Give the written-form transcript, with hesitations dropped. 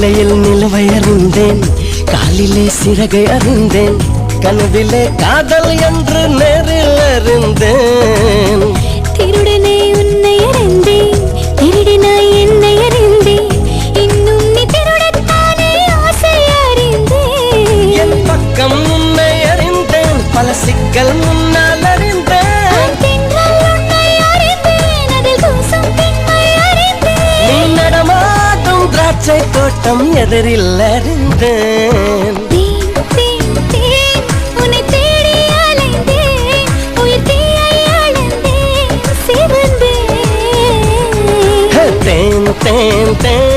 காலையில் நிலவை அறிந்தேன், காலிலே சிறகை அறிந்தேன், கனவிலே காதல் என்று நேரில் அறிந்தேன். திருடனே உன்னை அறிந்தேன், திருடினாய் என்னை அறிந்தேன், இன்னும் நீ திருடத்தானே ஆசை அறிந்தேன். என் பக்கம் உன்னை அறிந்தேன், பல சிக்கல் முன்னால் அறிந்தேன். நீ நடமாடும் திராட்சை தோட்டம் எதிரில் அறிந்தேன். உன்னை தேடி அலைந்தேன், உயிர் தீயை அளந்தேன், சிவந்தேன். தேன் தேன் தேன்